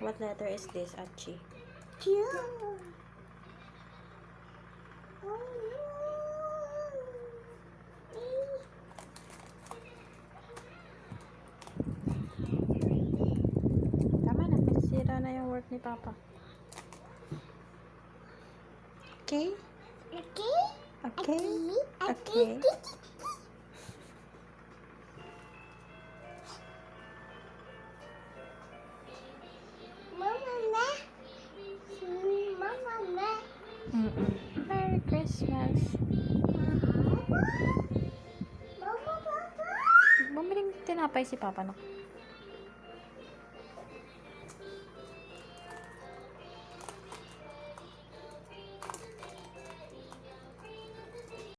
What letter is this, Achi? Q. Tama na, masisira na yung work ni Papa. Okay? Okay. Okay? Okay. Okay. Mama na. Mama na. Merry Christmas. Mama, Papa. Bumiling tinapay si Papa, no?